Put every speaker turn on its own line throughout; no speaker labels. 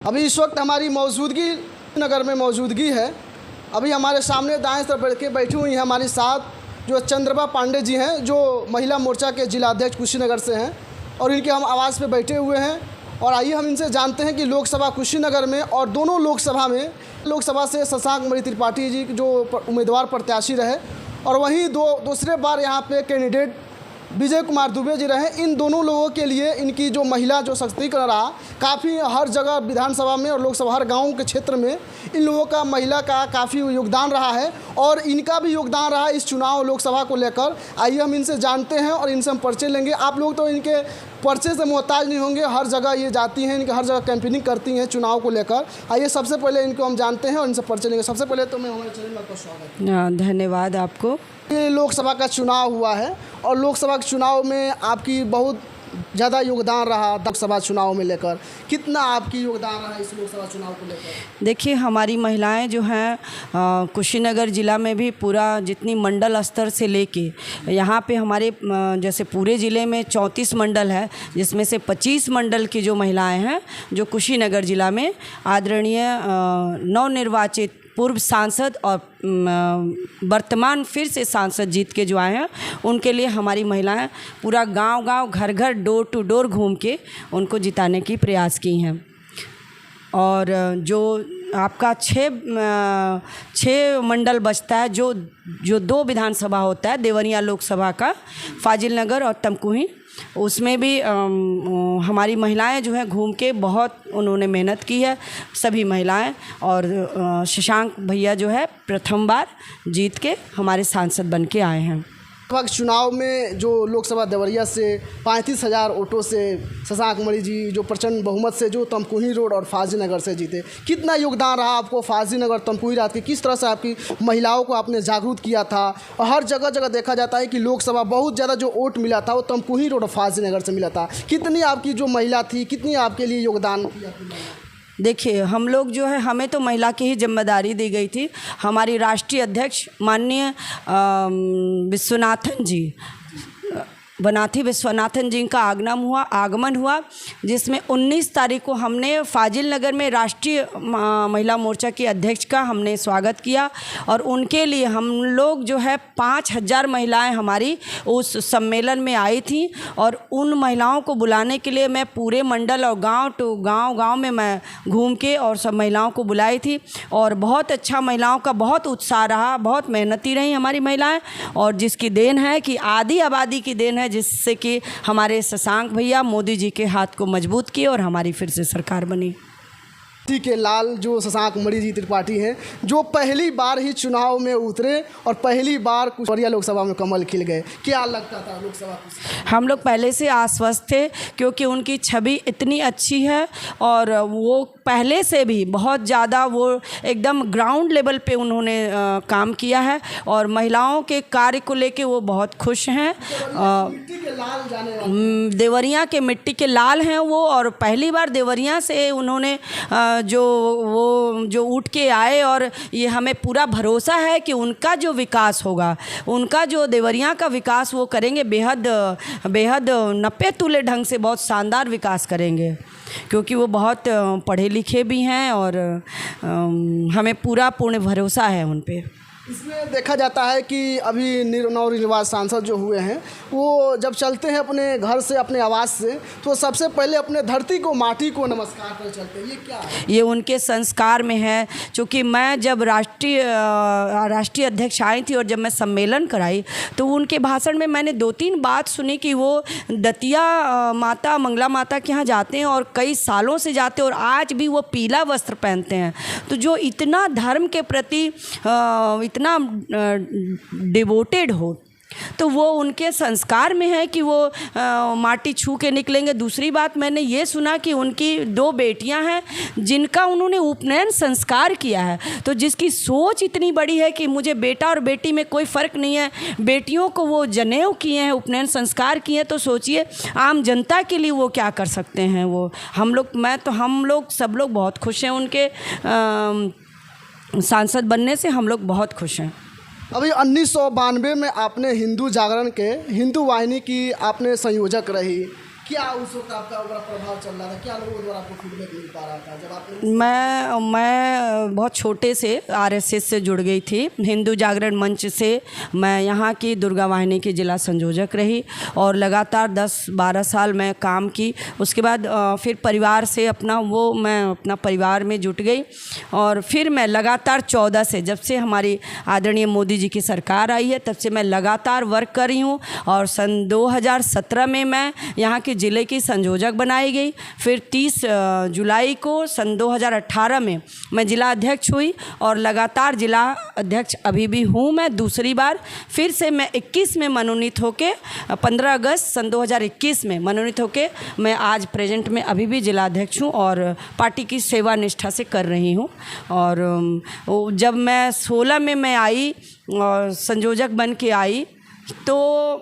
अभी इस वक्त हमारी मौजूदगी नगर में मौजूदगी है। अभी हमारे सामने दाएं तरफ बैठी हुई हैं हमारे साथ जो चंद्रमा पांडे जी हैं, जो महिला मोर्चा के जिलाध्यक्ष कुशीनगर से हैं और इनके हम आवाज़ पे बैठे हुए हैं। और आइए हम इनसे जानते हैं कि लोकसभा कुशीनगर में और दोनों लोकसभा से शशांक मणि त्रिपाठी जी जो उम्मीदवार प्रत्याशी रहे और वहीं दूसरे बार यहाँ पे कैंडिडेट विजय कुमार दुबे जी रहे। इन दोनों लोगों के लिए इनकी जो महिला जो सशक्तिकरण रहा, काफ़ी हर जगह विधानसभा में और लोकसभा हर गाँव के क्षेत्र में इन लोगों का महिला का काफ़ी योगदान रहा है और इनका भी योगदान रहा इस चुनाव लोकसभा को लेकर। आइए हम इनसे जानते हैं और इनसे हम परिचय लेंगे। आप लोग तो इनके पर्चे से मोहताज नहीं होंगे, हर जगह ये जाती हैं, इनके हर जगह कैंपेनिंग करती हैं चुनाव को लेकर। आइए सबसे पहले इनको हम जानते हैं और इनसे परिचय लेंगे। सबसे पहले तो मैं हमारे चैनल में आपका स्वागत है।
धन्यवाद आपको।
ये लोकसभा का चुनाव हुआ है और लोकसभा के चुनाव में आपकी बहुत ज़्यादा योगदान रहा। लोकसभा चुनाव में लेकर कितना आपकी योगदान रहा इस लोकसभा चुनाव को लेकर?
देखिए, हमारी महिलाएं जो हैं कुशीनगर ज़िला में भी पूरा जितनी मंडल स्तर से लेके यहाँ पे हमारे जैसे पूरे ज़िले में 34 मंडल है, जिसमें से 25 मंडल की जो महिलाएं हैं जो कुशीनगर ज़िला में आदरणीय नवनिर्वाचित पूर्व सांसद और वर्तमान फिर से सांसद जीत के जो आए हैं, उनके लिए हमारी महिलाएं पूरा गांव-गांव घर-घर डोर टू डोर घूम के उनको जिताने की प्रयास की हैं। और जो आपका छः मंडल बचता है, जो 2 विधानसभा होता है, देवरिया लोकसभा का फाजिल नगर और तमकुही, उसमें भी हमारी महिलाएं जो है घूम के बहुत उन्होंने मेहनत की है सभी महिलाएं। और शशांक भैया जो है प्रथम बार जीत के हमारे सांसद बन के आए हैं।
चुनाव में जो लोकसभा देवरिया से 35,000 वोटों से शशांक मणि जी जो प्रचंड बहुमत से जो तमकुही रोड और फाजिल नगर से जीते, कितना योगदान रहा आपको फाजिल नगर तमकुही रात की? किस तरह से आपकी महिलाओं को आपने जागरूक किया था? और हर जगह जगह देखा जाता है कि लोकसभा बहुत ज़्यादा जो वोट मिला था वो तमकुही रोड और फाजिल नगर से मिला था। कितनी आपकी जो महिला थी, कितनी आपके लिए योगदान किया?
देखिए, हम लोग जो है, हमें तो महिला की ही जिम्मेदारी दी गई थी। हमारी राष्ट्रीय अध्यक्ष माननीय बनाथी विश्वनाथन जी का आगमन हुआ, जिसमें 19 तारीख को हमने फाजिल नगर में राष्ट्रीय महिला मोर्चा की अध्यक्ष का हमने स्वागत किया। और उनके लिए हम लोग जो है 5,000 महिलाएं हमारी उस सम्मेलन में आई थी। और उन महिलाओं को बुलाने के लिए मैं पूरे मंडल और गांव टू गांव में मैं घूम के और सब महिलाओं को बुलाई थी। और बहुत अच्छा महिलाओं का बहुत उत्साह रहा, बहुत मेहनती रही हमारी महिलाएँ। और जिसकी देन है कि आधी आबादी की देन है, जिससे कि हमारे शशांक भैया मोदी जी के हाथ को मजबूत किए और हमारी फिर से सरकार बनी।
के लाल जो शशांक मणि जी त्रिपाठी हैं, जो पहली बार ही चुनाव में उतरे और पहली बार देवरिया लोकसभा में कमल खिल गए, क्या लगता था लोकसभा?
हम लोग पहले से आश्वस्त थे, क्योंकि उनकी छवि इतनी अच्छी है और वो पहले से भी बहुत ज़्यादा वो एकदम ग्राउंड लेवल पे उन्होंने काम किया है और महिलाओं के कार्य को लेके वो बहुत खुश हैं। देवरिया के मिट्टी के लाल हैं वो, और पहली बार देवरिया से उन्होंने जो उठ के आए और ये हमें पूरा भरोसा है कि उनका जो विकास होगा, उनका जो देवरिया का विकास वो करेंगे, बेहद नपे तुले ढंग से बहुत शानदार विकास करेंगे, क्योंकि वो बहुत पढ़े लिखे भी हैं और हमें पूरा पूर्ण भरोसा है उन पे।
इसमें देखा जाता है कि अभी नवनिर्वाचित सांसद जो हुए हैं, वो जब चलते हैं अपने घर से, अपने आवास से, तो सबसे पहले अपने धरती को, माटी को नमस्कार कर चलते हैं। ये क्या है?
ये उनके संस्कार में है। क्योंकि मैं जब राष्ट्रीय अध्यक्ष आई थी और जब मैं सम्मेलन कराई, तो उनके भाषण में मैंने 2-3 बात सुनी कि वो दतिया माता, मंगला माता के यहाँ जाते हैं और कई सालों से जाते हैं और आज भी वो पीला वस्त्र पहनते हैं। तो जो इतना धर्म के प्रति इतना डिवोटेड हो, तो वो उनके संस्कार में है कि वो माटी छू के निकलेंगे। दूसरी बात, मैंने ये सुना कि उनकी 2 बेटियां हैं जिनका उन्होंने उपनयन संस्कार किया है। तो जिसकी सोच इतनी बड़ी है कि मुझे बेटा और बेटी में कोई फ़र्क नहीं है, बेटियों को वो जनेऊ किए हैं, उपनयन संस्कार किए हैं, तो सोचिए आम जनता के लिए वो क्या कर सकते हैं। वो हम लोग सब लोग बहुत खुश हैं उनके सांसद बनने से। हम लोग बहुत खुश हैं।
अभी 1992 में आपने हिंदू जागरण के हिंदू वाहिनी की आपने संयोजक रही, क्या उस वक्त आपका बड़ा प्रभाव चल रहा था, क्या लोगों द्वारा आपको फीडबैक मिल पा रहा था जब आपने?
मैं बहुत छोटे से आरएसएस से जुड़ गई थी। हिंदू जागरण मंच से मैं यहाँ की दुर्गा वाहिनी की जिला संयोजक रही और लगातार 10-12 साल मैं काम की। उसके बाद फिर परिवार से मैं अपना परिवार में जुट गई और फिर मैं लगातार 14 से, जब से हमारी आदरणीय मोदी जी की सरकार आई है, तब से मैं लगातार वर्क कर रही हूँ। और सन 2017 में मैं यहाँ की ज़िले की संयोजक बनाई गई। फिर 30 जुलाई को सन 2018 में मैं जिला अध्यक्ष हुई और लगातार जिला अध्यक्ष अभी भी हूँ मैं दूसरी बार। फिर से मैं 21 में मनोनीत होके 15 अगस्त सन 2021 में मनोनीत होके मैं आज प्रेजेंट में अभी भी जिला अध्यक्ष हूँ और पार्टी की सेवा निष्ठा से कर रही हूँ। और जब मैं 16 में मैं आई और संयोजक बन के आई तो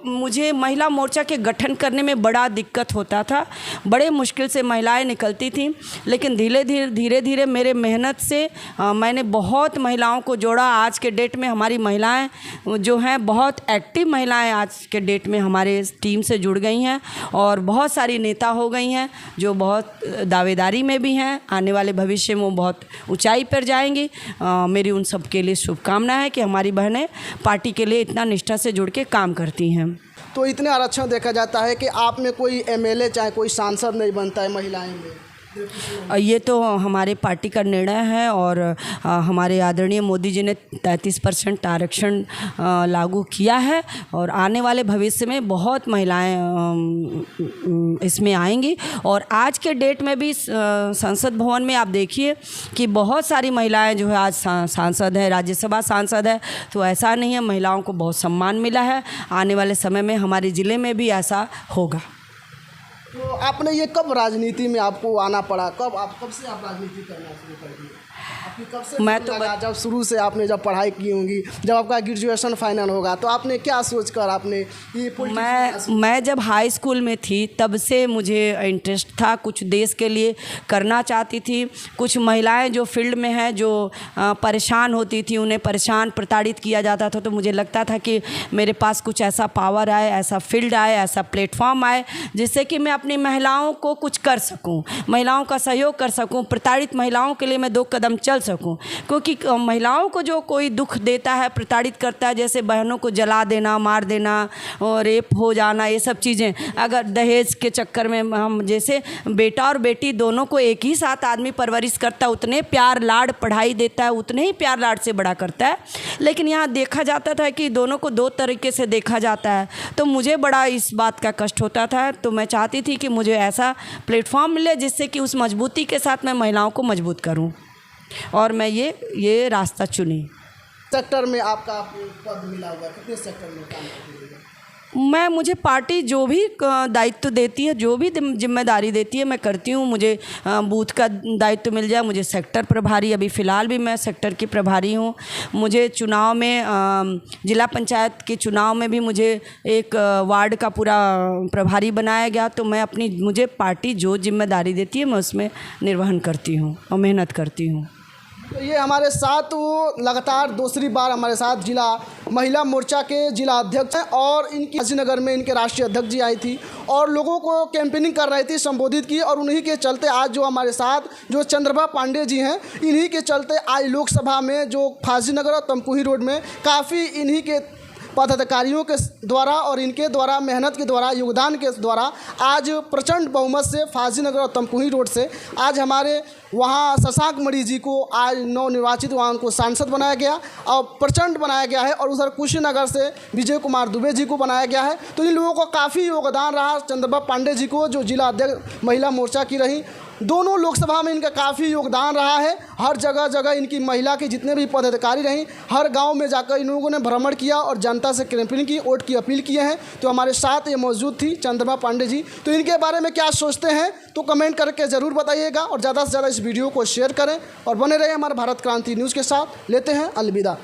मुझे महिला मोर्चा के गठन करने में बड़ा दिक्कत होता था। बड़े मुश्किल से महिलाएं निकलती थीं, लेकिन धीरे धीरे मेरे मेहनत से मैंने बहुत महिलाओं को जोड़ा। आज के डेट में हमारी महिलाएं जो हैं बहुत एक्टिव महिलाएं आज के डेट में हमारे टीम से जुड़ गई हैं और बहुत सारी नेता हो गई हैं जो बहुत दावेदारी में भी हैं। आने वाले भविष्य में वो बहुत ऊंचाई पर जाएंगी। मेरी उन सब के लिए शुभकामनाएं है कि हमारी बहनें पार्टी के लिए इतना निष्ठा से जुड़ के काम करती हैं।
तो इतने आरक्षण देखा जाता है कि आप में कोई एमएलए चाहे कोई सांसद नहीं बनता है महिलाएं में।
ये तो हमारे पार्टी का निर्णय है और हमारे आदरणीय मोदी जी ने 33% आरक्षण लागू किया है और आने वाले भविष्य में बहुत महिलाएं इसमें आएंगी। और आज के डेट में भी संसद भवन में आप देखिए कि बहुत सारी महिलाएं जो है आज सांसद है, राज्यसभा सांसद है। तो ऐसा नहीं है, महिलाओं को बहुत सम्मान मिला है। आने वाले समय में हमारे ज़िले में भी ऐसा होगा।
तो आपने ये कब राजनीति में आपको आना पड़ा, कब से आप राजनीति करना शुरू कर दिए? आपकी कब से
मैं तो
लगा जब शुरू से आपने जब पढ़ाई की होंगी, जब आपका ग्रेजुएशन फाइनल होगा तो आपने क्या सोचकर आपने ये
मैं जब हाई स्कूल में थी तब से मुझे इंटरेस्ट था, कुछ देश के लिए करना चाहती थी। कुछ महिलाएं जो फील्ड में हैं जो परेशान होती थी, उन्हें परेशान प्रताड़ित किया जाता था, तो मुझे लगता था कि मेरे पास कुछ ऐसा पावर आए, ऐसा फील्ड आए, ऐसा प्लेटफॉर्म आए जिससे कि मैं अपनी महिलाओं को कुछ कर सकूं, महिलाओं का सहयोग कर सकूं, प्रताड़ित महिलाओं के लिए मैं 2 कदम चल सकूं। क्योंकि महिलाओं को जो कोई दुख देता है, प्रताड़ित करता है, जैसे बहनों को जला देना, मार देना और रेप हो जाना, ये सब चीज़ें, अगर दहेज के चक्कर में हम जैसे बेटा और बेटी दोनों को एक ही साथ आदमी परवरिश करता है, उतने प्यार लाड पढ़ाई देता है, उतने ही प्यार लाड से बड़ा करता है। लेकिन यहाँ देखा जाता था कि दोनों को 2 तरीके से देखा जाता है, तो मुझे बड़ा इस बात का कष्ट होता था। तो मैं चाहती थी कि मुझे ऐसा प्लेटफॉर्म मिले जिससे कि उस मजबूती के साथ मैं महिलाओं को मजबूत करूं और मैं ये रास्ता चुनी।
सेक्टर में आपका पद मिला हुआ, कितने सेक्टर में काम करते हैं?
मुझे पार्टी जो भी दायित्व देती है, जो भी जिम्मेदारी देती है, मैं करती हूँ। मुझे बूथ का दायित्व मिल जाए, मुझे सेक्टर प्रभारी, अभी फ़िलहाल भी मैं सेक्टर की प्रभारी हूँ। मुझे चुनाव में जिला पंचायत के चुनाव में भी मुझे एक वार्ड का पूरा प्रभारी बनाया गया। तो मैं मुझे पार्टी जो जिम्मेदारी देती है मैं उसमें निर्वहन करती हूँ और मेहनत करती हूँ।
तो ये हमारे साथ वो लगातार दूसरी बार हमारे साथ जिला महिला मोर्चा के जिला अध्यक्ष हैं और इनकी गाजीनगर में इनके राष्ट्रीय अध्यक्ष जी आई थी और लोगों को कैंपेनिंग कर रही थी, संबोधित की। और उन्हीं के चलते आज जो हमारे साथ जो चंद्रभा पांडे जी हैं, इन्हीं के चलते आज लोकसभा में जो फाजीनगर और तमकुही रोड में काफ़ी इन्हीं के पदाधिकारियों के द्वारा और इनके द्वारा मेहनत के द्वारा, योगदान के द्वारा आज प्रचंड बहुमत से फाजीनगर और तमकुही रोड से आज हमारे वहाँ शशांक मणि जी को आज नवनिर्वाचित वहाँ उनको सांसद बनाया गया और प्रचंड बनाया गया है। और उधर कुशीनगर से विजय कुमार दुबे जी को बनाया गया है। तो इन लोगों को काफ़ी योगदान रहा। चंद्रभा पांडे जी को जो जिला अध्यक्ष महिला मोर्चा की रही, दोनों लोकसभा में इनका काफ़ी योगदान रहा है। हर जगह जगह इनकी महिला के जितने भी पदाधिकारी रहीं, हर गांव में जाकर इन लोगों ने भ्रमण किया और जनता से कैंपेनिंग की, वोट की अपील किए हैं। तो हमारे साथ ये मौजूद थी चंद्रभा पांडे जी। तो इनके बारे में क्या सोचते हैं तो कमेंट करके ज़रूर बताइएगा और ज़्यादा से ज़्यादा इस वीडियो को शेयर करें और बने रहे हमारे भारत क्रांति न्यूज़ के साथ। लेते हैं अलविदा।